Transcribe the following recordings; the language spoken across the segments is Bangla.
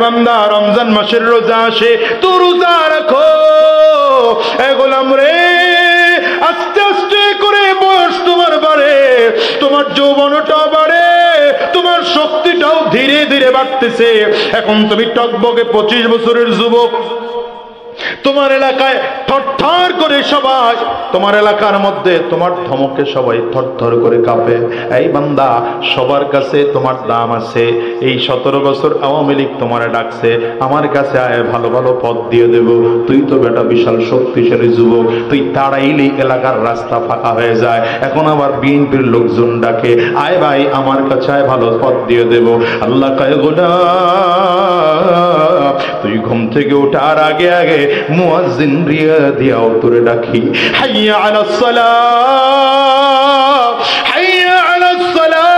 বান্দা রমজান মাসের রোজা আসে, তো রোজা রাখো। এ গোলাম রে, আস্তে আস্তে করে বয়স তোমার বাড়ে, তোমার যৌবনটা বাড়ে, তোমার শক্তিটাও ধীরে ধীরে বাড়তেছে। এখন তুমি টকবকে 25 বছরের যুবক। তোমার এলাকায় থরথর করে সবাই, তোমার এলাকার মধ্যে তোমার ধমকে সবাই থরথর করে কাঁপে। এই বান্দা, সবার কাছে তোমার দাম আছে। এই 17 বছর আওয়ামী লীগ তোমারে ডাকছে, আমার কাছে আয়, ভালো ভালো পদ দিয়ে দেব। তুই তো বেটা বিশাল শক্তিশালী যুবক, তুই তাড়াইলেই এলাকার রাস্তা ফাঁকা হয়ে যায়। এখন আবার বিএনপির লোকজন ডাকে, আয় ভাই আমার কাছে আয়, ভালো পদ দিয়ে দেব। আল্লাহ কয় গোলাম, তুই ঘুম থেকে ওঠার আগে আগে মুয়াজ্জিন রিয়া দিয়াও তোরে ডাকি, হাইয়া আলাস সালাহ, হাইয়া আলাস সালাহ।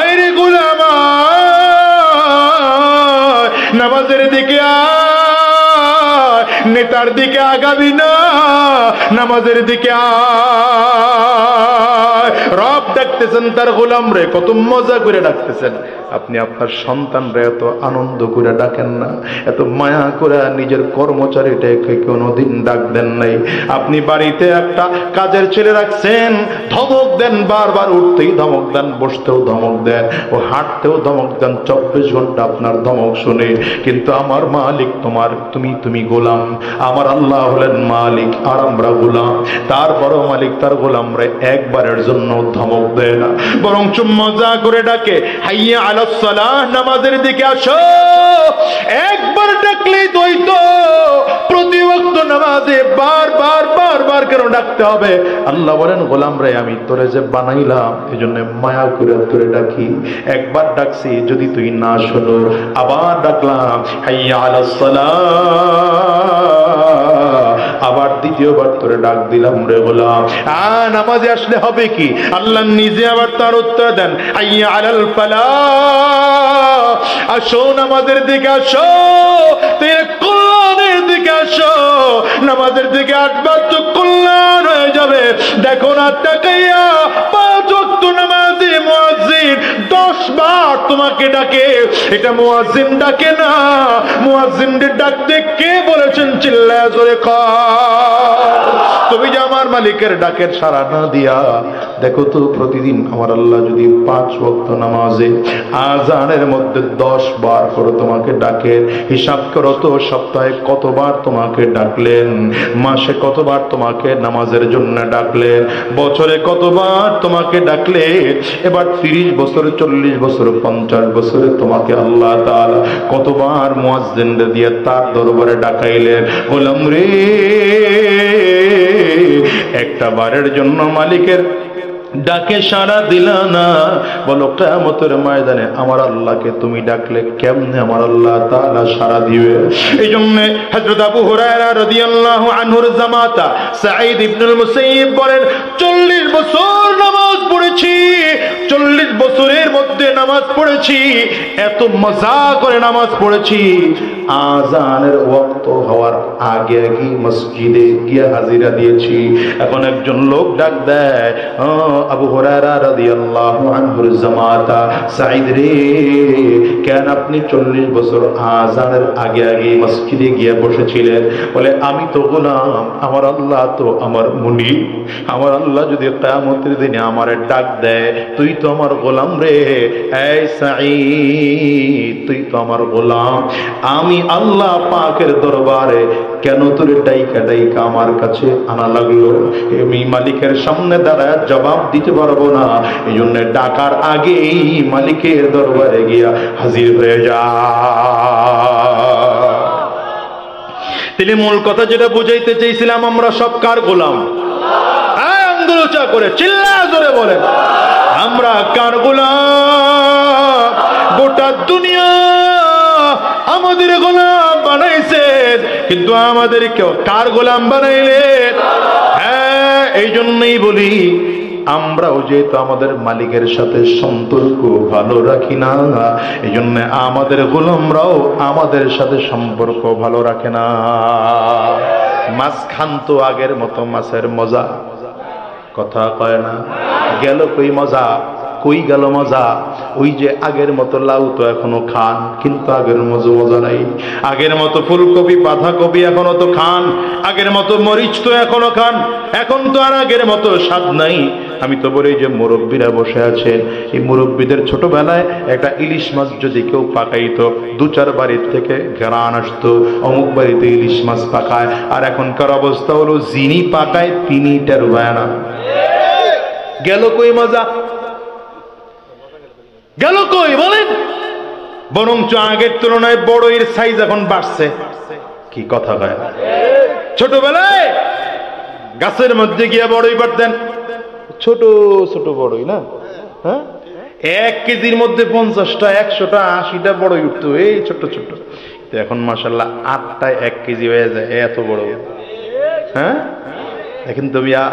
আইরে গোলাম, নামাজের দিকে আয়, নেতার দিকে আগাবি না, নামাজের দিকে আয়। রব ডাকতেছেন তার গোলাম রে, কত মজা করে ডাকতেছেন। আপনি আপনার সন্তানরা এত আনন্দ করে ডাকেন না, এত মায়া করে নিজের কর্মচারীটাকে কোনোদিন ডাক দেন নাই। আপনি বাড়িতে একটা কাজের ছেলে রাখছেন, ধমক দেন, বারবার উঠতেই ধমক দেন, বসতেও ধমক দেন, ও হাঁটতেও ধমক দেন, 24 ঘন্টা আপনার ধমক শুনে। কিন্তু আমার মালিক তোমার, তুমি গোলাম, আমার আল্লাহ হলেন মালিক আর আমরা গোলাম। তারপরও মালিক তার গোলামরা একবারের জন্য ধমক দেয় না, বরং মজা করে ডাকে, হাইয়া আলাস সালাহ, নামাজের দিকে আসো। একবার ডাকলেই দ্বৈত, প্রতি ওয়াক্ত নামাজে বারবার বারবার কেন ডাকতে হবে? আল্লাহ বলেন, গোলাম রে, আমি তোরে যে বানাইলাম এজন্য মায়া করে তোরে ডাকি। একবার ডাকছি, যদি তুই না শোনো, আবার ডাকলাম, হাইয়া আলাস সালাহ, আবার দ্বিতীয়বার তোরে ডাক দিলাম রে গোলাম। নামাজে আসলে হবে কি? আল্লাহ নিজে আবার তার উত্তর দেন, হাইয়া আলাল ফালাহ, আসো নামাজের দিকে আসো, কল্যাণের দিকে আসো। নামাজের দিকে 8 বার তো কল্যাণ হয়ে যাবে। দেখো না তাকাইয়া, 5 ওয়াক্ত নামাজে মুয়াজ্জিন 10 বার তোমাকে ডাকে। এটা মুয়াজ্জিন ডাকে না, মুয়াজ্জিনদের ডাকতে কে বলেছেন? চিল্লায়া জোরে কর। তুমি যে আমার মালিকের ডাকের সাড়া না দিয়া দেখো তো, প্রতিদিন আমার আল্লাহ যদি 5 ওয়াক্ত নামাজে আযানের মধ্যে 10 বার করে তোমাকে ডাকেন, হিসাব করো তো সপ্তাহে কতবার তোমাকে ডাকলেন, মাসে কতবার তোমাকে নামাজের জন্য ডাকলেন, বছরে কতবার তোমাকে ডাকলেন। এবার 30 বছর, 40 বছর, 50 বছরে তোমাকে আল্লাহ তাআলা কতবার মুয়াজ্জিনদের দিয়ে তার দরবারে ডাকাইলেন। গোলাম রে, একটা বারের জন্য মালিকের ডাকে সাড়া দিলা না, বলো কিয়ামতের ময়দানে আমার আল্লাহকে তুমি ডাকলে কেমনে আমার আল্লাহ তাআলা সাড়া দিবে? এই জন্য হযরত আবু হুরায়রা রাদিয়াল্লাহু আনহুর জামাতা সাঈদ ইবনুল মুসাইয়্যিব বলেন, 40 বছর নামাজ পড়েছি, 40 বছরের মধ্যে নামাজ পড়েছি, এত মজা করে নামাজ পড়েছি, আযানের ওয়াক্ত হওয়ার আগে আগে মসজিদে গিয়ে হাজিরা দিয়েছি। এখন একজন লোক ডাক দেয়, আবু হুরায়রা রাদিয়াল্লাহু আনহুর জামাতা সাঈদ রে, কেন আপনি 40 বছর আযানের আগে আগে মসজিদে গিয়ে বসেছিলেন? বলে, আমি তো গোলাম, আমার আল্লাহ তো আমার মুনিব। আমার আল্লাহ যদি কিয়ামতের দিনে আমারে ডাক দেয়, তুই তো আমার গোলাম রে, এই সাঈদ, তুই তো আমার গোলাম, আমি আল্লাহ পাকের দরবারে কেন তোরে ডাইকা ডাইকা আমার কাছে আনা লাগলো? আমি মালিকের সামনে দাঁড়ায় জবাব দিতে পারবো না, এই জন্য ডাকার আগেই মালিকের দরবারে গিয়া হাজির হয়ে যা। তিনি মূল কথা যেটা বুঝাইতে চাইছিলাম, আমরা সব কার গোলাম? আঙ্গুলচা করে চিল্লা জোরে বলেন, আমরা কার গোলাম? গোটা দুনিয়া আমাদের গোলাম বানাইছেন, কিন্তু আমাদের কেউ কার গোলাম বানাইলেন? হ্যাঁ, এই জন্যই বলি, আমরাও যেহেতু আমাদের মালিকের সাথে সম্পর্ক ভালো রাখি না, এই জন্য আমাদের গোলামরাও আমাদের সাথে সম্পর্ক ভালো রাখে না। মাছ খান তো আগের মতো মাছের মজা, কথা কয় না, গেল কই মজা? কই গেল মজা? ওই যে আগের মতো লাউ তো এখনো খান, কিন্তু আগের মতো মজা নাই। আগের মতো ফুলকপি বাঁধাকপি এখনো তো খান, আগের মতো মরিচ তো এখনো খান, এখন তো আর আগের মতো স্বাদ নাই। আমি তো বলি যে মুরব্বীরা বসে আছে, এই মুরব্বীদের ছোটবেলায় একটা ইলিশ মাছ যদি কেউ পাকাইতো, 2-4 বাড়ির থেকে ঘেরান আসতো, অমুক বাড়িতে ইলিশ মাছ পাকায়। আর এখনকার অবস্থা হলো যিনি পাকায় তিনি টের পায় না। গেল কই মজা? গেল কই বলেন? বরঞ্চ আগের তুলনায় বড়ইয়ের সাইজ এখন বাড়ছে। কি কথা কয়? ছোটবেলায় গাছের মধ্যে গিয়া বড়ই পারতেন, ছোট ছোট বড়ই না, হ্যাঁ, 1 কেজির মধ্যে 50টা 100টা 80টা বড়ই উঠতো, এই ছোট্ট ছোট্ট। এখন মাশাআল্লাহ 8টায় 1 কেজি হয়ে যায়, এত বড়। হ্যাঁ, এখন তো মিয়া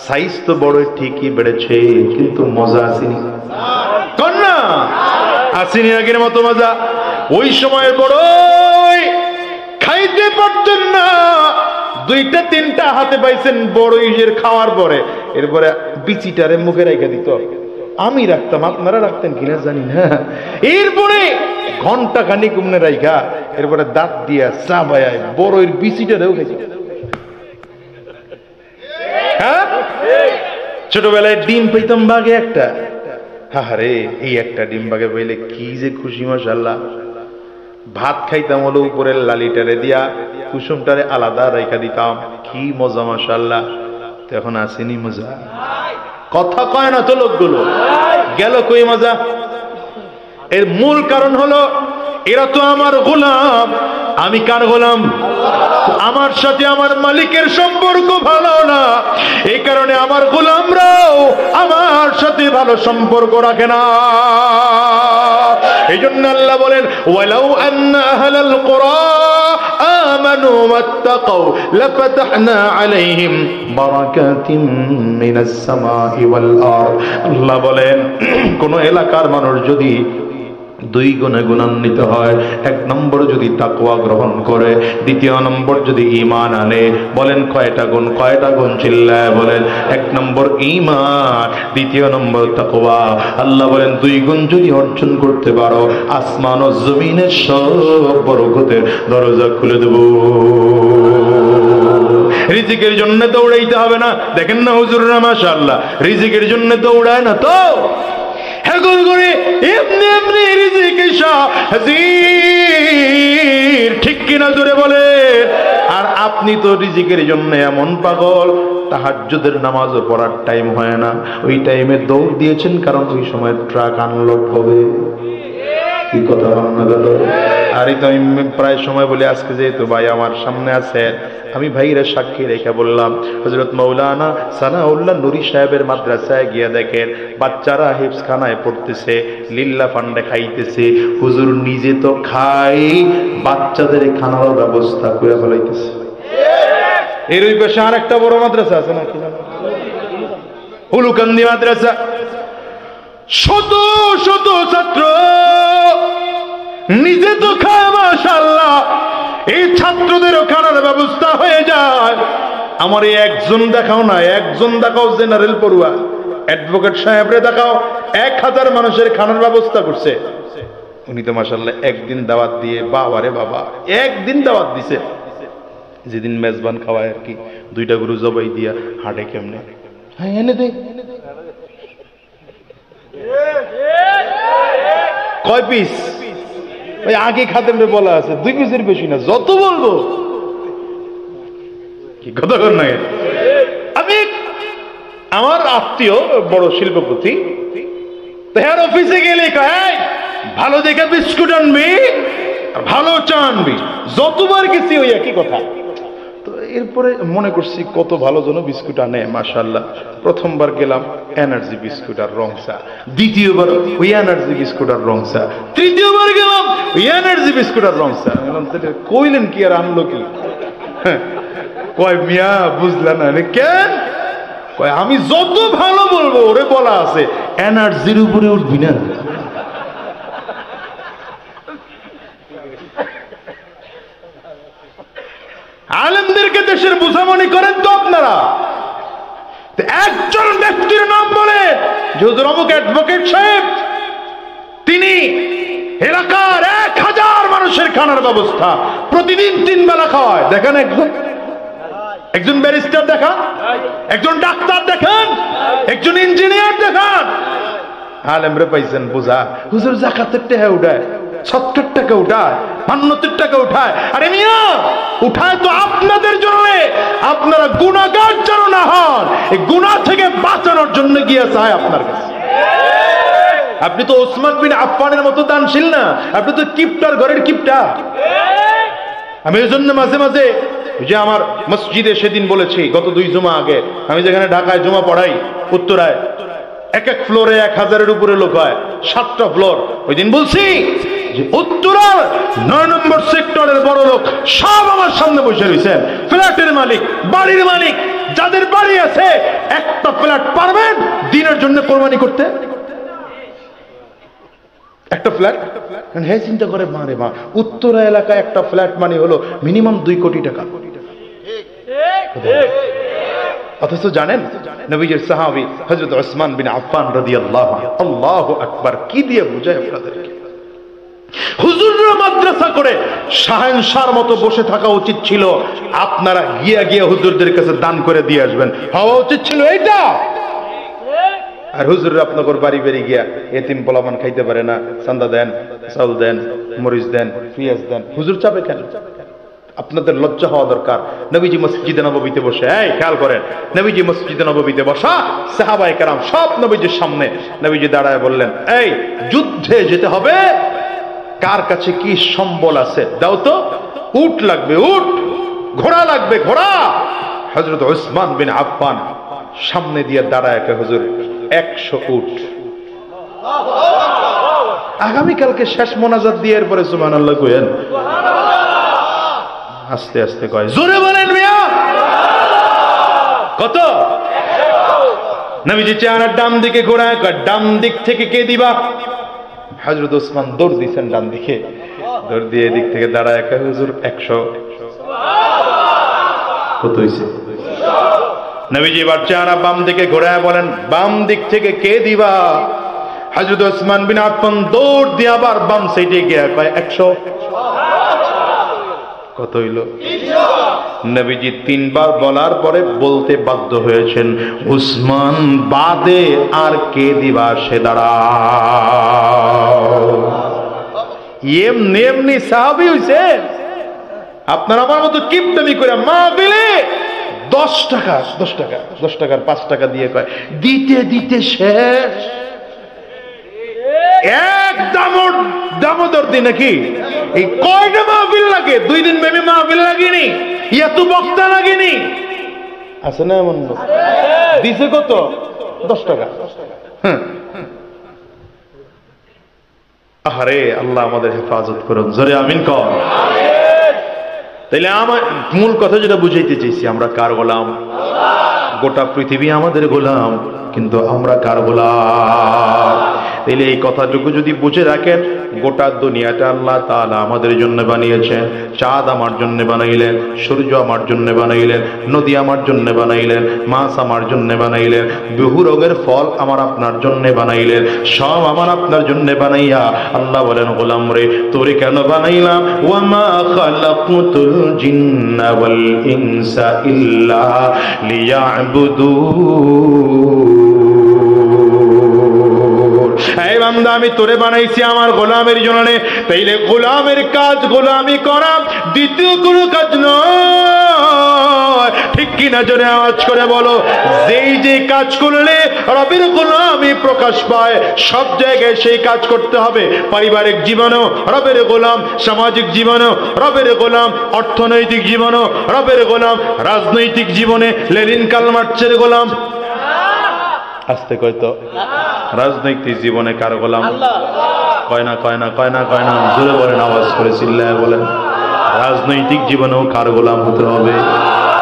সাইজ তো বড় ঠিকই বেড়েছে, কিন্তু মজা আসেনি। কন্যা আসেনি আগের মতো মজা। ওই সময় বড়ই খাইতে পারতেন না, 2-3টা হাতে পাইছেন বড়ইয়ের খাওয়ার পরে, এরপরে বিচিটারে মুখে রেখে দিত। আমি রাখতাম, আপনারা রাখতেন কিনা জানি না। এরপরে ঘন্টা খানিক উমনে রাইখা এরপরে দাঁত দিয়া চাবায় বড়ইয়ের বিচিটারেও খাইছে। হ্যাঁ, ছোটবেলায় ডিম পাইতাম বাগে একটা, হারে এই একটা ডিম বাগে পাইলে কি যে খুশি, মাশাআল্লাহ। ভাত খাইতাম হলো উপরের লালিটারে দিয়া, কুসুমটারে আলাদা রাইখা দিতাম, কি মজা মাশাআল্লাহ। তো এখন আসেনি মজা, কথা কয় না তো লোকগুলো। গেল কই মজা? এর মূল কারণ হলো এরা তো আমার গোলাম, আমি কার গোলাম? আমার সাথে আমার মালিকের সম্পর্ক ভালো না, এই কারণে আমার গোলামরাও আমার সাথে ভালো সম্পর্ক রাখে না। এই জন্য আল্লাহ বলেন, ওয়ালাউ আন্না আহলাল কুরা আমানু ওয়াত্তাকাউ লাফাতাহনা আলাইহিম বারাকাতিম মিনাস সামাই ওয়াল আরদ। আল্লাহ বলেন, কোন এলাকার মানুষ যদি 2 গুণে গুণান্বিত হয়, 1 নম্বর যদি তাকওয়া গ্রহণ করে, 2য় নম্বর যদি ঈমান আনে, বলেন কয়টা গুণ? কয়টা গুণ চিল্লায় বলেন? 1 নম্বর ঈমান, 2য় নম্বর তাকওয়া। আল্লাহ বলেন 2 গুণ যদি অর্জন করতে পারো, আসমান ও জমিনের সব বরকতের দরজা খুলে দেব। রিজিকের জন্য দৌড়াইতে হবে না। দেখেন না হুজুররা মাশাআল্লাহ রিজিকের জন্য দৌড়ায় না তো, হেগল করে এমনি এমনি রিজিক এসা হাজির, ঠিক কিনা জোরে বলেন? আর আপনি তো রিজিকের জন্য এমন পাগল, তাহাজ্জুদের নামাজও পড়ার টাইম হয় না, ওই টাইমে দৌড় দিয়েছেন কারণ ওই সময় ট্রাক আনলোড হবে। কি কথা ভাবনা গেল? আর এই তো আমি প্রায় সময় বলি, আজকে যেহেতু ভাই আমার সামনে আছে, আমি ভাইরা সাক্ষী রেখে বললাম, হযরত মাওলানা সানাউল্লাহ নুরি সাহেবের মাদ্রাসায় গিয়ে দেখেন বাচ্চারা হিফজখানায় পড়তেছে, লিল্লা ফান্ডে খাইতেছে, হুজুর নিজে তো খাই, বাচ্চাদের খানার ব্যবস্থা করে ফেলাইতেছে। এর ওই পাশে আর একটা বড় মাদ্রাসা আছে না, কি জানো, হুলুকান্দি মাদ্রাসা, শত শত ছাত্র নিজে তো খায় মাশাআল্লাহ, এই ছাত্রদেরও খানার ব্যবস্থা হয়ে যায়। আমার এই একজন দেখাও না, একজন দেখাও জেনারেল পড়ুয়া, অ্যাডভোকেট সাহেবরে দেখাও, 1000 মানুষের খানার ব্যবস্থা করছে। উনি তো মাশাআল্লাহ একদিন দাওয়াত দিয়ে, বাবা রে বাবা, একদিন দাওয়াত দিছে, যেদিন মেজবান খাওয়ায় আর কি, 2টা গরু জবাই দিয়া হাটে কেমনে, হ্যাঁ এনে দে, কয় পিস? ওই আগে খাদেমরে বলা আছে 2 পিসের বেশি না, যত বলবো। কি কথা কর না? আমি আমার আত্মীয় বড় শিল্পপতি, তার অফিসে গেলে কয় ভালো দেখে বিস্কুট আনবি, ভালো চা আনবি, যতবার গেছি ওই একই কথা। তো এরপরে মনে করছি কত ভালো যেন বিস্কুট আনে মাশাআল্লাহ। প্রথমবার গেলাম এনার্জি বিস্কুট আর রং চা, দ্বিতীয়বার ওই এনার্জি বিস্কুট আর রং চা, তৃতীয়বার গেলাম ওই এনার্জি বিস্কুট আর রং চা। কইলেন কি আর আনলো কি? কয় মিয়া বুঝলেন না কেন? কয় আমি যত ভালো বলবো, ওরে বলা আছে এনার্জির উপরে উঠবি না। আলেমদেরকে দেশের বোঝামনি করেন তো আপনারা। একজন ব্যক্তির নাম বলে যে হুজুর অমুক অ্যাডভোকেট সাহেব তিনি এলাকার 1000 মানুষের খানার ব্যবস্থা প্রতিদিন 3 বেলা খাওয়ায়। দেখেন একজন ব্যারিস্টার দেখান, একজন ডাক্তার দেখান, একজন ইঞ্জিনিয়ার দেখান। আলেমরে পাইছেন বোঝা, হুজুর যাকাতের টাকা উঠায়, সৎকার টাকা উঠায়, মান্নতের টাকা উঠায়। আরে মিয়া, উঠায় তো আপনাদের জন্য, আপনারা গুনাহগার যেন না হন, এই গুনাহ থেকে বাঁচানোর জন্য গিয়ে চায় আপনার কাছে। আপনি তো ওসমান বিন আফফানের মতো দানশীল না, আপনি তো কিপটার ঘরের কিপটা। আমি এই জন্য মাঝে মাঝে যে আমার মসজিদে সেদিন বলেছি, গত 2 জুমা আগে, আমি যেখানে ঢাকায় জুমা পড়াই উত্তরায়, এক ফ্লোরে 1000-এর উপরে লোক হয়, 7টা ফ্লোর। ওই দিন বলছি যে উত্তরার 9 নম্বর সেক্টরের বড় লোক সব আমার সামনে বসে রয়েছেন, ফ্ল্যাটের মালিক, বাড়ির মালিক, যাদের বাড়ি আছে একটা ফ্ল্যাট পারবেন দিনের জন্য কোরবানি করতে? একটা ফ্ল্যাট, হ্যাঁ চিন্তা করে মারে মা, উত্তরা এলাকায় একটা ফ্ল্যাট মানে হলো মিনিমাম 2 কোটি টাকা। অথচ জানেন নবীজির সাহাবী হযরত ওসমান বিন আফফান রাদিয়াল্লাহু আনহু, আল্লাহু আকবার, কি দিয়ে বুঝায় আপনাদেরকে? হুজুররা মাদ্রাসা করে শাহেনশার মতো বসে থাকা উচিত ছিল, আপনারা গিয়ে হুজুরদের কাছে দান করে দিয়ে আসবেন, হওয়া উচিত ছিল এইটা। আর হুজুর আপনাদের বাড়ি বাড়ি গিয়া এতিম পোলাপান খাইতে পারে না, চান্দা দেন, চাউল দেন, মরিচ দেন, পেঁয়াজ দেন, হুজুর চাবে কেন? আপনাদের লজ্জা হওয়া দরকার। নবীজি মসজিদে নববীতে বসে, এই খেয়াল করেন, নবীজি মসজিদে নববীতে বসা, সাহাবায়ে কেরাম সব নবীজির সামনে, নবীজি দাঁড়ায় বললেন, এই যুদ্ধে যেতে হবে, কার কাছে কি সম্বল আছে দাও তো, উট লাগবে উট, ঘোড়া লাগবে ঘোড়া। হযরত ওসমান বিন আফফান সামনে দিয়ে দাঁড়ায়, হুজুর 100 উট। আগামীকালকে শেষ মোনাজাত দিয়ে এরপরে সুবহানাল্লাহ কইেন। আস্তে আস্তে কয়, জোরে বলেন মিয়া কত? নবীজি চেহারার ডান দিকে ঘোরায়, কয় ডান দিক থেকে কে দিবা? হযরত ওসমান দৌড় দিয়েছেন ডান দিকে, দৌড় দিয়ে দিক থেকে দাঁড়ায়, কয় হুজুর 100। কত হইছে? নবীজি এবার চেহারা বাম দিকে ঘোরায় বলেন, বাম দিক থেকে কে দিবা? হযরত ওসমান বিন আফফান দৌড় দিয়ে আবার বাম সাইডে গিয়ে কয় 100। কত হইল? নবীজি 3 বার বলার পরে বলতে বাধ্য হয়েছেন, উসমান বাদে আর কে দিবা সে দাঁড়াও। এমনি সাহাবী হইছে। আপনার আমার মতো কিপটামি করে মাহফিলে 10 টাকার 5 টাকা দিয়ে কয় দিতে দিতে শেষ। এক দামোদর দিন নাকি এই কয়টা মাহফিল লাগে? 2 দিন ব্যাপী মাহফিল লাগেনি, এত বক্তা লাগেনি, আছে না এমন? দিছে কত? 10 টাকা। আরে আল্লাহ আমাদের হেফাজত করুন, জোরে আমিন কর। তাইলে আমার মূল কথা যেটা বুঝাইতে চাইছি, আমরা কার গোলাম? গোটা পৃথিবী আমাদের গোলাম, কিন্তু আমরা কার গোলাম? তাইলে এই কথাটুকু যদি বুঝে রাখেন, গোটা দুনিয়াটা আল্লাহ তাআলা আমাদের জন্য বানিয়েছেন। চাঁদ আমার জন্য বানাইলেন, সূর্য আমার জন্য বানাইলেন, নদী আমার জন্য বানাইলেন, মাছ আমার জন্য বানাইলেন, বহু রঙের ফল আমার আপনার জন্য বানাইলেন, সব আমার আপনার জন্য বানাইয়া আল্লাহ বলেন, গোলাম রে তোরে কেন বানাইলাম? ওয়ামা খালাকুতুল জিন্না ওয়াল ইনসা ইল্লা লিয়াবুদুন। এই বান্দা, আমি তোরে বানাইছি আমার গোলামের জন্য। তাইলে গোলামের কাজ গোলামি করা, দ্বিতীয় কোনো কাজ নয়। ঠিক কিনা জোরে আওয়াজ করে বলো। যেই কাজ করলে রবের গোলামি প্রকাশ পায়, সব জায়গায় সেই কাজ করতে হবে। পারিবারিক জীবনেও রবের গোলাম, সামাজিক জীবনেও রবের গোলাম, অর্থনৈতিক জীবনেও রবের গোলাম, রাজনৈতিক জীবনে লেনিন কার্ল মার্ক্সের গোলাম। আসতে কয়তো রাজনৈতিক জীবনে কার গোলাম? কয় না, জোরে বলেন, আওয়াজ করে চিল্লায় বলেন। রাজনৈতিক জীবনেও কার গোলাম হতে হবে,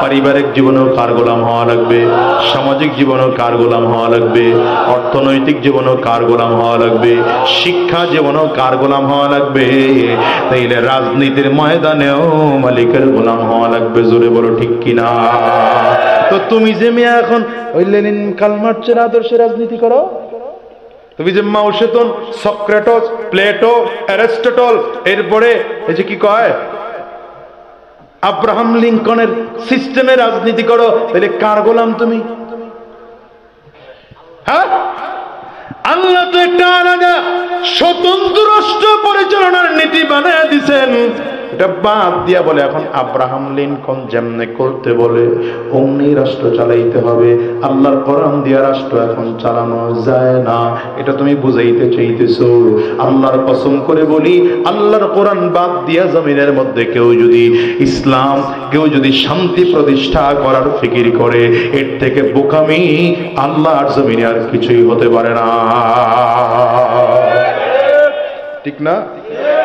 পারিবারিক জীবনেও কার গোলাম হওয়া লাগবে, সামাজিক জীবনেও কার গোলাম হওয়া লাগবে, অর্থনৈতিক জীবনেও কার গোলাম হওয়া লাগবে, শিক্ষা জীবনেও কার গোলাম হওয়া লাগবে। তাইলে রাজনীতির ময়দানেও মালিকের গোলাম হওয়া লাগবে। জোরে বলো ঠিক কিনা? তো তুমি যে মেয়ে এখন ওই লেনিন কার্ল মার্ক্সের আদর্শে রাজনীতি করো, তুমি যে মাউসেতন, সক্রেটস, প্লেটো, অ্যারিস্টটল, এরপরে এই যে কি কয় আব্রাহাম লিঙ্কনের সিস্টেমে রাজনীতি করো, তাহলে কার গোলাম তুমি? হ্যাঁ, আল্লাহ তো একটা আলাদা স্বতন্ত্র রাষ্ট্র পরিচালনার নীতি বানায় দিছেন। এটা বাদ দিয়া বলে এখন আব্রাহাম লিঙ্কন যেমনে করতে বলে অমনি রাষ্ট্র চালাইতে হবে। আল্লাহর কোরআন দিয়া রাষ্ট্র এখন চালানো যায় না, এটা তুমি বুঝাইতে চাইতেছো? আল্লাহর কসম করে বলি, আল্লাহর কোরআন বাদ দিয়া জমিনের মধ্যে কেউ যদি ইসলাম, কেউ যদি শান্তি প্রতিষ্ঠা করার ফিকির করে, এর থেকে বোকামি আল্লাহর জমিনে আর কিছুই হতে পারে না। ঠিক না?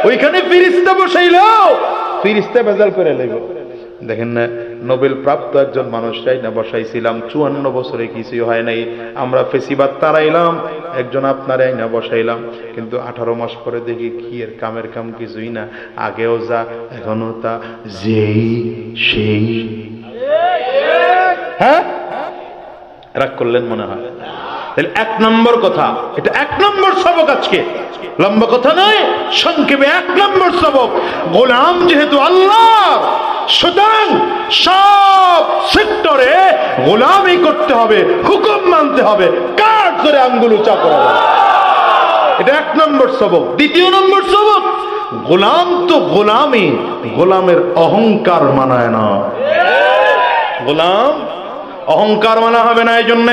ওইখানে ফিরিস্তা বসাইল, ফিরিস্তা বেজাল করে লইব। দেখেন না, নোবেল প্রাপ্ত একজন মানুষটাই না বসাইছিলাম, 54 বছরে কিছুই হয় নাই। আমরা ফেসিবাদ তাড়াইলাম, একজন আপনারাই না বসাইলাম, কিন্তু 18 মাস পরে দেখি কি এর কামের কাম কিছুই না, আগেও যা এখনো তা, যেই সেই। হ্যাঁ, রাগ করলেন মনে হয়। তাহলে 1 নম্বর কথা, এটা 1 নম্বর সবক আজকে, লম্বা কথা নয়, সংক্ষেপে 1 নম্বর সবক, গোলাম যেহেতু আল্লাহ, সুতরাং সব সেক্টরে গোলামি করতে হবে, হুকুম মানতে হবে, কার ধরে আঙ্গুল উঁচা করা হবে, এটা 1 নম্বর সবক। 2 নম্বর সবক, গোলাম তো গোলামি, গোলামের অহংকার মানায় না। গোলাম অহংকার মানা হবে না। এই জন্য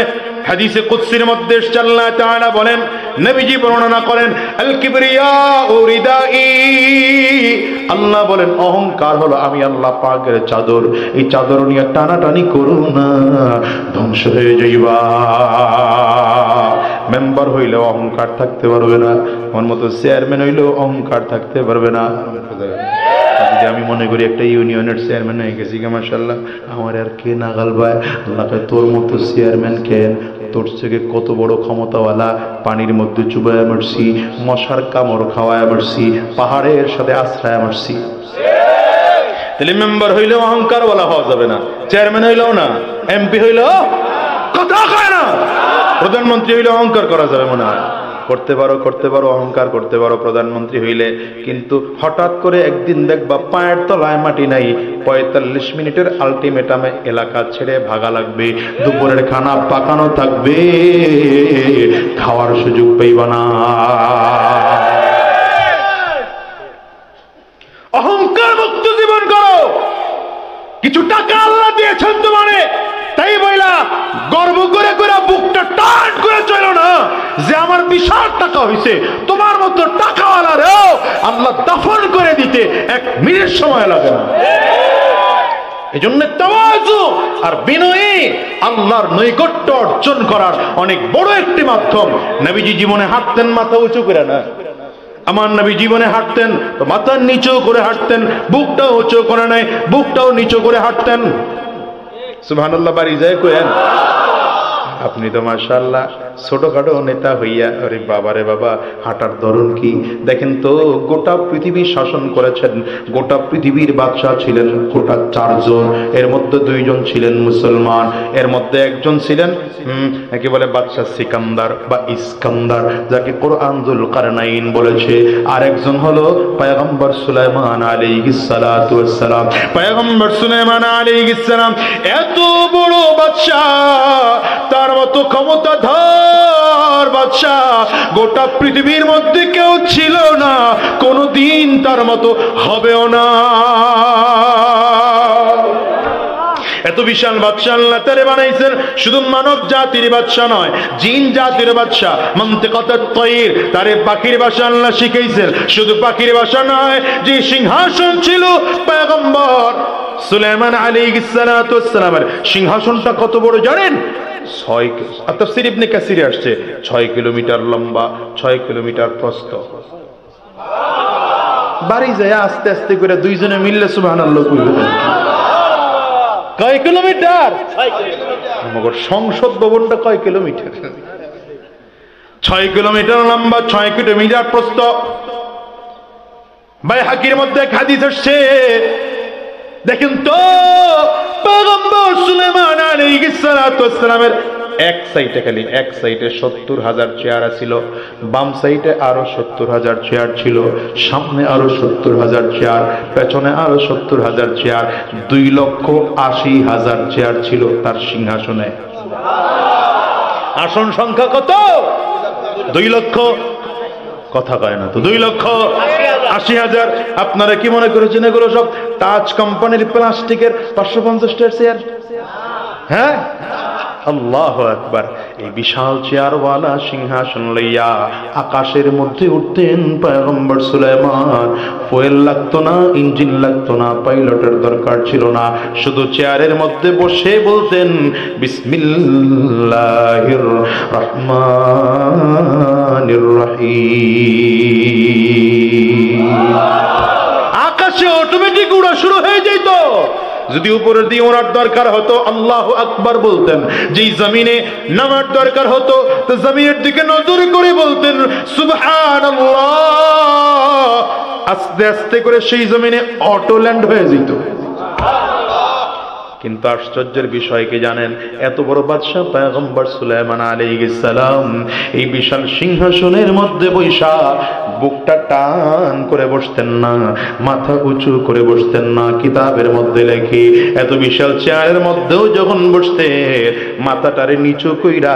হাদিসে কুদসির মধ্যে আল্লাহ তাআলা বলেন, নবীজি বর্ণনা করেন, আল কিবরিয়াউ রিদাই, আল্লাহ বলেন অহংকার হলো আমি আল্লাহ পাকের চাদর, এই চাদর নিয়ে টানাটানি করো না, ধ্বংস হয়ে যাইবা। মেম্বার হইলেও অহংকার থাকতে পারবে না, আমার মতো চেয়ারম্যান হইলেও অহংকার থাকতে পারবে না। আমি মনে করি একটা ইউনিয়নের চেয়ারম্যান হয়ে গেছি, মাশাআল্লাহ, আমার আর কে নাগাল ভাই, আল্লাহকে তোর মতো চেয়ারম্যান কেন, তোর থেকে কত বড় ক্ষমতাওয়ালা, পানির মধ্যে চুবায় মারছি, মশার কামড় খাওয়ায় মারছি, পাহাড়ের সাথে আশ্রয় মারছি। তাহলে মেম্বার হইলেও অহংকার বলা হওয়া যাবে না, চেয়ারম্যান হইলেও না, এমপি হইলেও কথা কয় না, প্রধানমন্ত্রী হইলে অহংকার করা যাবে মনে হয়। করতে পারো অহংকার করতে পারো প্রধানমন্ত্রী হইলে, কিন্তু হঠাৎ করে একদিন দেখবা পায়ের তলায় মাটি নাই, 45 মিনিটের আলটিমেটামে এলাকা ছেড়ে ভাগা লাগবে, দুপুরের খানা পাকানো থাকবে, খাওয়ার সুযোগ পাইবা না। অহংকার মুক্ত জীবন করো। কিছু টাকা আল্লাহ দিয়েছেন তোমারে, তাই বইলা গর্ব করে করে বুকটা টান করে চলো না যে আমার বিশাল টাকা হইছে। তোমার মতো টাকাওয়ালারেও আল্লাহ দাফন করে দিতে 1 মিনিট সময় লাগে না। এই জন্য তাওয়াজু আর বিনয়ী আল্লাহর নৈকট্য অর্জন করার অনেক বড় একটি মাধ্যম। নবীজি জীবনে হাঁটতেন মাথা উঁচু করে না, আমার নবী জীবনে হাঁটতেন তো মাথা নিচু করে হাঁটতেন, বুকটাও উঁচু করে নাই, বুকটাও নিচু করে হাঁটতেন। সুবহানাল্লাহ, বাড়ি যায় কইেন। আপনি তো মাশাআল্লাহ ছোটখাটো নেতা হইয়া, আরে বাবা রে বাবা, হাঁটার ধরন কি দেখেন তো। গোটা পৃথিবী শাসন করেছেন, গোটা পৃথিবীর বাদশাহ ছিলেন গোটা 4 জন, এর মধ্যে 2 জন ছিলেন মুসলমান, এর মধ্যে একজন ছিলেন একে বলে বাদশাহ সিকান্দার বা ইস্কান্দার, যাকে কোরআন যুলকারনাইন বলেছে, আর একজন হলো পয়গম্বর সুলাইমান আলাইহিস সালাতু ওয়াস সালাম। পয়গম্বর সুলাইমান আলাইহিস সালাম এত বড় বাদশাহ, তার মতো ক্ষমতাধর বাদশাহ গোটা পৃথিবীর মধ্যে কেউ ছিল না, কোনদিন তার মতো হবেও না। এত বিশাল বাদশাহ আল্লাহ তারে বানাইছেন। শুধু মানব জাতির বাদশাহ নয়, জিন জাতির বাদশাহ, মানতিকাতুত তায়র, তারে পাখির ভাষা আল্লাহ শিখাইছেন। শুধু পাখির ভাষা নয়, যে সিংহাসন ছিল পয়গম্বর সুলাইমান আলাইহিস সালাতু ওয়াস সালামের, সিংহাসনটা কত বড় জানেন? 6 তাফসীর ইবনে কাসিরে আসছে 6 কিলোমিটার লম্বা, 6 কিলোমিটার প্রস্থ। বাড়ি যায় আস্তে আস্তে করে 2 জনে মিললে সুবহানাল্লাহ কইবেন। কয় কিলোমিটার? 6 কিলোমিটার। মগর সংসদ ভবনটা কয় কিলোমিটার? 6 কিলোমিটার লম্বা, 6 কিলোমিটার প্রস্থ। বাইহাকির মধ্যে এক হাদিস আসছে, দেখেন তো পয়গম্বর সুলাইমান আলাইহিস সালাতু ওয়াস সালামের এক সাইডে, খালি এক সাইডে 70,000 চেয়ার ছিল, বাম সাইডে আরো 70,000 চেয়ার ছিল, সামনে আরো 70,000 চেয়ার, পেছনে আরো 70,000 চেয়ার, 2,80,000 চেয়ার ছিল তার সিংহাসনে। আসন সংখ্যা কত? 2 লক্ষ। কথা কয় না তো, 2,80,000। আপনারা কি মনে করেছেন এগুলো সব তাজ কোম্পানির প্লাস্টিকের 550 চেয়ার? হ্যাঁ, আল্লাহু আকবার। এই বিশাল চেয়ারওয়ালা সিংহাসন লইয়া আকাশের মধ্যে উঠতেন পয়গম্বর সুলাইমান। ফুয়েল লাগতো না, ইঞ্জিন লাগতো না, পাইলটের দরকার ছিল না, শুধু চেয়ারের মধ্যে বসে বলতেন বিসমিল্লাহির রহমানির রহিম। আকাশে অটোমেটিক উড়া শুরু হয়ে যেত। যদি উপরের দিয়ে ওনার দরকার হতো আল্লাহু আকবার বলতেন, যেই জমিনে নামার দরকার হতো তো জমিনের দিকে নজর করে বলতেন সুবহানাল্লাহ। আস্তে আস্তে করে সেই জমিনে অটো ল্যান্ড হয়ে যেত। কিন্তু আশ্চর্যের বিষয় কি জানেন? এত বড় বাদশাহ পয়গম্বর সুলাইমান আলাইহিস সালাম এই বিশাল সিংহাসনের মধ্যে বৈশা বুকটা টান করে বসতেন না, মাথা উঁচু করে বসতেন না। কিতাবের মধ্যে লেখি এত বিশাল চেয়ারের মধ্যেও যখন বসতে মাথাটারে নিচু কইরা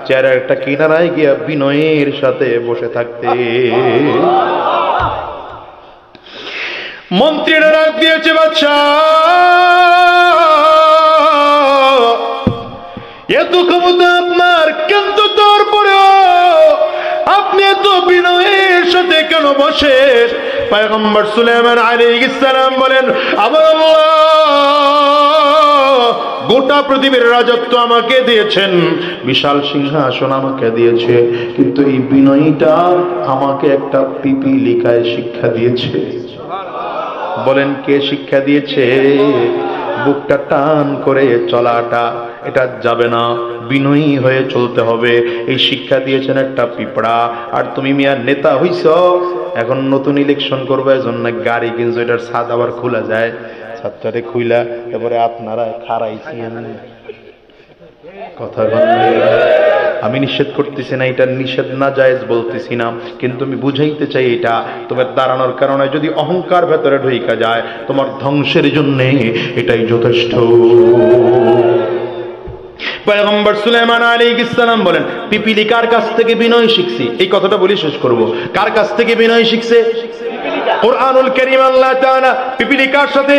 চেয়ারের একটা কিনারায় গিয়া বিনয়ের সাথে বসে থাকতে। মন্ত্রীরা ডাক দিয়েছে, বাদশাহ এত ক্ষমতা আপনার, কিন্তু তারপরেও আপনি এত বিনয়ের সাথে কেন বসেন? পয়গম্বর সুলাইমান আলাইহিস সালাম বলেন, আমার আল্লাহ গোটা পৃথিবীর রাজত্ব আমাকে দিয়েছেন, বিশাল সিংহাসন আমাকে দিয়েছে, কিন্তু এই বিনয়টা আমাকে একটা পিপিলিকায় শিক্ষা দিয়েছে। বলেন কে শিক্ষা দিয়েছে? বুকটা টান করে চলাটা এটা যাবে না, বিনয়ী হয়ে চলতে হবে। এই শিক্ষা দিয়েছেন একটা পিঁপড়া। আর তুমি মিয়া নেতা হইছ, এখন নতুন ইলেকশন করবে, এজন্য গাড়ি কিনছো, এটার ছাদ আবার খোলা যায়, ছাদটারে খুইলা এবারে আপনারা খারাইছেন। কথা আমি নিষেধ করতেছি না, এটা নিষেধ না জায়েজ বলতেছি না, কিন্তু আমি বুঝাইতে চাই এটা তোমার দাঁড়ানোর কারণে যদি অহংকার ভেতরে ঢুইকা যায় তোমার ধ্বংসের জন্য এটাই যথেষ্ট। পয়গম্বর সুলাইমান আলাইহিস সালাম বলেন, পিপিলি কার কাছ থেকে বিনয় শিখছি? এই কথাটা বলি শেষ করব। কার কাছ থেকে বিনয় শিখছে? কুরআনুল কারীম আল্লাহ তাআলা পিপিলিকার সাথে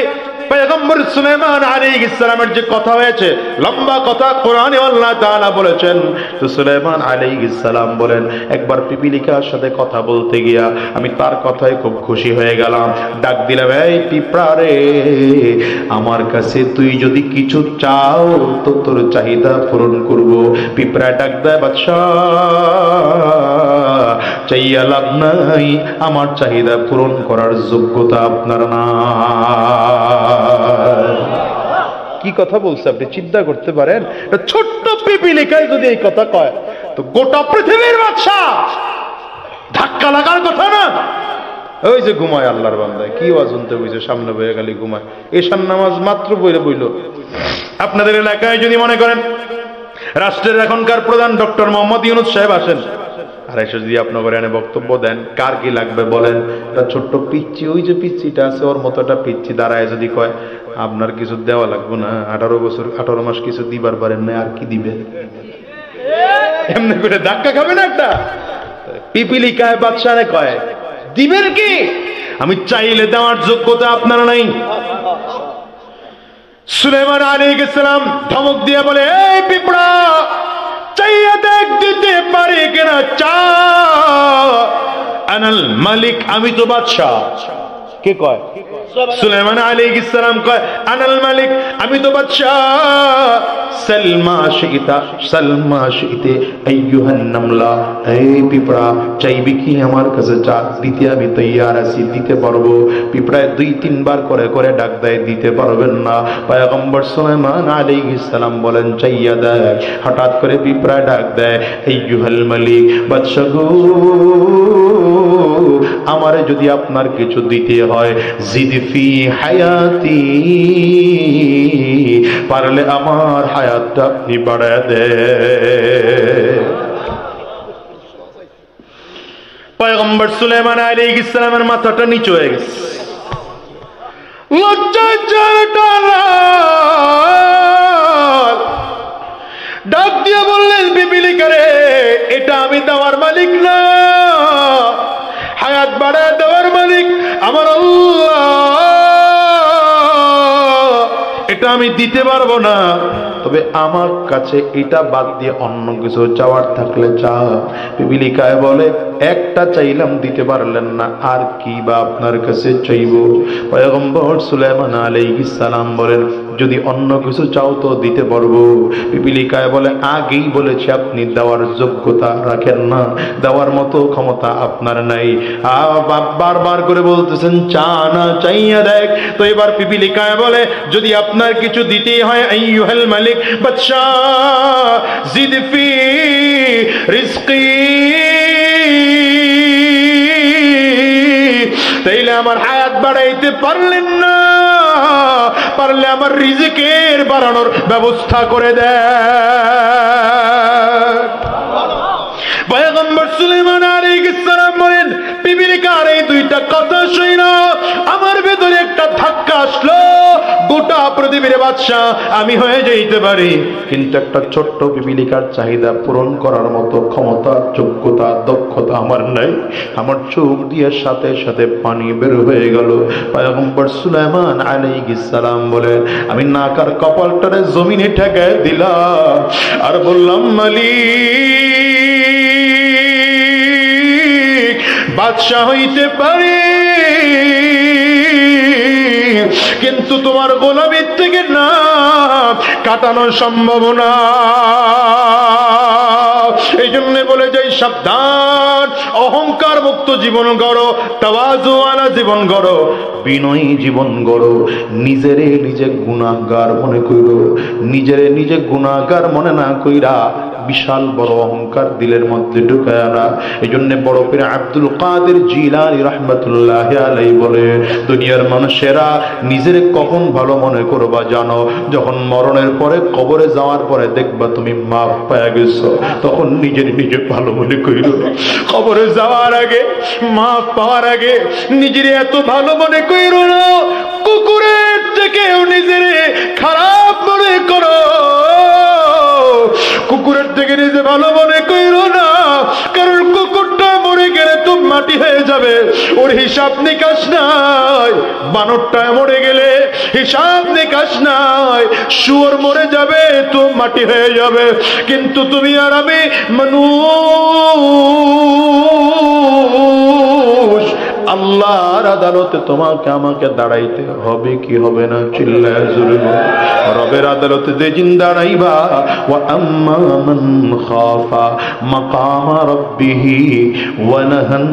পয়গম্বর সুলাইমান আলাইহিস সালামের যে কথা হয়েছে, লম্বা কথা, কোরআনে আল্লাহ তাআলা বলেছেন। তো সুলাইমান আলাইহিস সালাম বলেন, একবার পিপিলিকার সাথে কথা বলতে গিয়া আমি তার কথায় খুব খুশি হয়ে গেলাম। ডাক দিলাম, এই পিঁপড়া রে, আমার কাছে তুই যদি কিছু চাও তো তোর চাহিদা পূরণ করব। পিঁপড়া ডাক দেয়, বাদশা চাইয়া লাভ নাই, আমার চাহিদা পূরণ করার যোগ্যতা আপনার না। কি কথা বলছে আপনি চিন্তা করতে পারেন? ছোট্ট পিপিলিকায় যদি এই কথা কয় তো গোটা পৃথিবীর বাদশা ধাক্কা লাগার কথা না? ওই যে ঘুমায় আল্লাহর বান্দায়, কি ওয়াজ শুনতে বুঝে সামনে বয়ে গেলি ঘুমায়, এশার নামাজ মাত্র বইলে বইল। আপনাদের এলাকায় যদি মনে করেন রাষ্ট্রের এখনকার প্রধান ডক্টর মোহাম্মদ ইউনূস সাহেব আসেন, আর এসে যদি আপনার এনে বক্তব্য দেন, কার কি লাগবে বলেন? একটা ছোট্ট পিচ্চি, ওই যে পিচ্চিটা আছে ওর মতো একটা পিচ্চি দাঁড়ায় যদি কয় আপনার কিছু দেওয়া লাগবে না, 18 বছর 18 মাস কিছু দিবার পারেন না, আর কি দিবে? এমনি করে ধাক্কা খাবে না একটা? পিপিলিকায় বাদশারে কয় দিবেন কি? আমি চাইলে দেওয়ার যোগ্যতা আপনার নাই। সুলাইমান আলাইহিস সালাম ধমক দিয়ে বলে, এই পিঁপড়া চাইয়া দেখ দিতে পারে কিনা, চা। আনাল মালিক, আমি তো বাদশাহ। কে কয়? সুলাইমান আলাইহিস সালাম কয়, আনাল মালিক, আমি তো বাদশাহ। সালমা শিতা, সালমা শিতে আইয়ুহান নামলা, এই পিঁপড়া চাইবি কি আমার কাছে? চা, দিতে আমি তৈয়ার আছি, দিতে পারবো। পিঁপড়ায় 2-3 বার করে করে ডাক দেয়, দিতে পারবেন না। পয়গম্বর সুলাইমান আলাইহিস সালাম বলেন, চাইয়া দেখ। হঠাৎ করে পিঁপড়া ডাক দেয়, আইয়ুহাল মালিক, বাদশা গো, আমারে যদি আপনার কিছু দিতে হয় জিদফি হায়াতি, পারলে আমার হায়াতটা আপনি বাড়ায় দেন। পয়গম্বর সুলাইমান আলাইহিস সালামের মাথাটা নিচু হয়ে গেছে, লজ্জায় ডাক দিয়ে বললেন, পিপিলিকারে, এটা আমি দেওয়ার মালিক না, হায়াত বাড়ায় দেওয়ার মালিক আমার আল্লাহ, এটা আমি দিতে পারবো না। তবে আমার কাছে এটা বাদ দিয়ে অন্য কিছু চাওয়ার থাকলে চা। পিপিলিকায় বলে, একটা চাইলাম দিতে পারলেন না, আর কি বা আপনার কাছে চাইব? পয়গম্বর সুলাইমান আলাইহিস সালাম বলেন, যদি অন্য কিছু চাও তো দিতে পারবো। পিপিলিকায় বলে, আগেই বলেছি আপনি দেওয়ার যোগ্যতা রাখেন না, দেওয়ার মতো ক্ষমতা আপনার নাই। বারবার করে বলতেছেন চা না, চাইয়া দেখ। তো এবার পিপিলিকায় বলে, যদি আপনার কিছু দিতেই হয় আইয়ুহাল মালিক বাদশাহ, জিদ ফি রিজকি, তাইলে আমার হায়াত বাড়াইতে পারলেন না, পারলে আমার রিজিকের বাড়ানোর ব্যবস্থা করে দেন। পয়গম্বর সুলাইমান আলাইহিস সালাম বলেন, পিপিলিকার এই দুইটা কথা শুনে আমার ভেতরে একটা ধাক্কা আসলো, গোটা পৃথিবীর বাদশা আমি হয়ে যেতে পারি, কিন্তু একটা ছোট্ট পিপিলিকার চাহিদা পূরণ করার মতো ক্ষমতা, যোগ্যতা, দক্ষতা আমার নাই। আমার চোখ দিয়ে সাথে সাথে পানি বের হয়ে গেল। পয়গম্বর সুলাইমান আলাইহিস সালাম বলেন, আমি নাকার কপালটারে জমিনে ঠেকায় দিলাম আর বললাম, মালিক, বাদশা হইতে পারি, কিন্তু তোমার গোলামীর থেকে না কাটানো সম্ভব না। এই জন্য বলে যাই, সাবধান, অহংকার মুক্ত জীবন গড়ো, তাওয়াজুওয়ালা জীবন গড়ো, বিনয়ী জীবন গড়ো। নিজেরে নিজে গুনাহগার মনে কইরো, নিজেরে নিজে গুনাহগার মনে না কইরা বিশাল বড় অহংকার দিলের মধ্যে ঢুকায় না। এই জন্য বড় পীর আব্দুল কাদের জিলানী রাহমাতুল্লাহ আলাইহি বলে, দুনিয়ার মানুষেরা নিজের কখন ভালো মনে করবা জানো? যখন মরণের পরে, কবরে যাওয়ার পরে দেখবা তুমি মাফ পায়া গেছো, তখন নিজের নিজে ভালো মনে কইরো। কবরে যাওয়ার আগে, মাফ পাওয়ার আগে নিজের এত ভালো মনে কইরো না। কুকুরের থেকেও নিজের খারাপ মনে করো, কুকুরের থেকে নিজে ভালো মনে কইরো না, কারণ কুকুরটা মরে গেলে তো মাটি হয়ে যাবে, ওর হিসাব নিকাশ নাই। বানরটা মরে গেলে হিসাব নিকাশ নাই, শুয়োর মরে যাবে তো মাটি হয়ে যাবে। কিন্তু তুমি আর আমি মানুষ, আল্লাহর আদালতে তোমাকে আমাকে দাঁড়াইতে হবে কি হবে না? চিল্লায় জোরে বলো। রবের আদালতে যে দিন দাঁড়াইবা, ওয়া আম্মা মান খাফা মাকাম রাব্বিহি ওয়া নাহান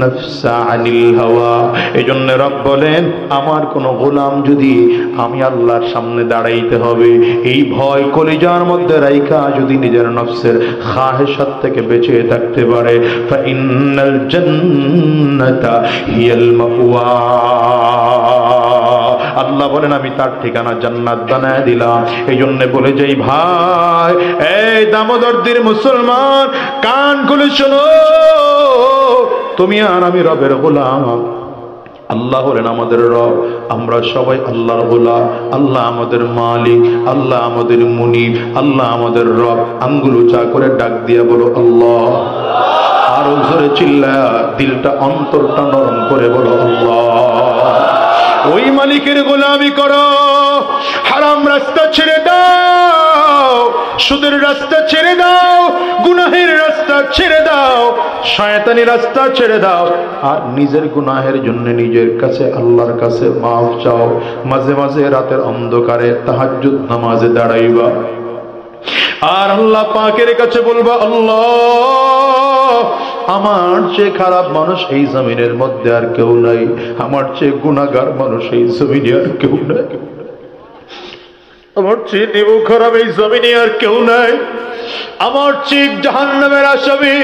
নাফসা আনিল হাওয়া। এজন্য রব বলেন, আমার কোন গোলাম যদি আমি আল্লাহর সামনে দাঁড়াইতে হবে, এই ভয় কলিজার মধ্যে রাইখা যদি নিজের নফসের খাহেশাত থেকে বেঁচে থাকতে পারে, ফা ইন্নাল জান্নাতা হিয়াল মাওয়া। আল্লাহ বলেন, আমি তার ঠিকানা জান্নাত বানায় দিলাম। এই জন্য বলে যাই, ভাই, এই দামোদরদির মুসলমান, কান খুলে শোনো, তুমি আর আমি রবের গোলাম। আল্লাহ হলেন আমাদের রব, আমরা সবাই আল্লাহর গোলাম। আল্লাহ আমাদের মালিক, আল্লাহ আমাদের মুনিব, আল্লাহ আমাদের রব। আঙ্গুল উঁচা করে ডাক দিয়া বলো আল্লাহ। আরো জোরে চিল্লা, দিলটা, অন্তরটা নরম করে বলো আল্লাহ। ওই মালিকের গোলামি করো, হারাম রাস্তা ছেড়ে দাও, সুদের রাস্তা ছেড়ে দাও, গুনাহের রাস্তা ছেড়ে দাও, শয়তানি রাস্তা ছেড়ে দাও, আর নিজের গুনাহের জন্য নিজের কাছে, আল্লাহর কাছে মাফ চাও। মাঝে মাঝে রাতের অন্ধকারে তাহাজ্জুদ নামাজে দাঁড়াইবা, আর আল্লাহ পাকের কাছে বলবা, আল্লাহ, আমার চেয়ে খারাপ মানুষ এই জমিনের মধ্যে আর কেউ নাই, আমার চেয়ে গুনাহগার মানুষ এই জমিনে আর কেউ নাই। আমার চেয়ে নেবু খারাপ এই জমিনে আর কেউ নাই, আমার চেয়ে জাহান্নামের আসামি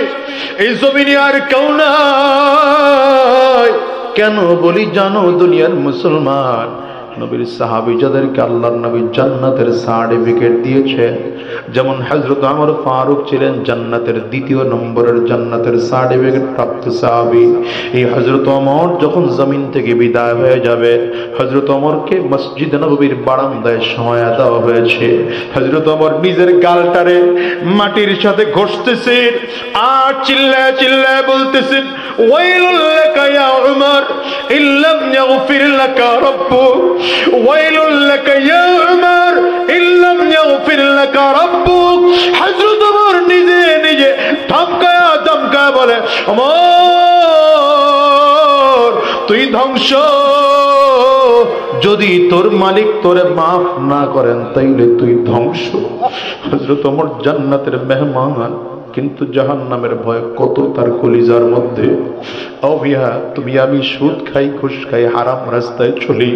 এই জমিনে আর কেউ নাই। কেন বলি জানো? দুনিয়ার মুসলমান নবীর সাহাবী যাদেরকে আল্লাহর নবী জান্নাতের সার্টিফিকেট দিয়েছে, যেমন হযরত ওমর ফারুক ছিলেন জান্নাতের দ্বিতীয় নম্বরের জান্নাতের সার্টিফিকেট প্রাপ্ত সাহাবী। এই হযরত ওমর যখন জমিন থেকে বিদায় হয়ে যাবে, হযরত ওমরকে মসজিদ নববীর বারান্দায় শোয়া দেওয়া হয়েছে। হযরত ওমর নিজের গালটারে মাটির সাথে ঘষতেছেন আর চিল্লায় চিল্লায় বলতেছেন, ওয়াইলুল লাকা ইয়া উমর ইল্লাম ইয়াগফির লাকা রাব্বুক, ওয়াইলুল লাকা ইয়া উমর ইল্লাম ইয়াগফির লাকা রাব্বুক। হযরত ওমর নিজে নিজে ধমকায়া ধমকায়া বলে, ওমর তুই ধ্বংস, যদি তোর মালিক তোরে মাফ না করেন তাইলে তুই ধ্বংস। হযরত ওমর জান্নাতের মেহমান, কিন্তু জাহান্নামের ভয় কত তার কলিজার মধ্যে। ও মিয়া, তুমি আমি সুদ খাই, ঘুষ খাই, হারাম রাস্তায় চলি,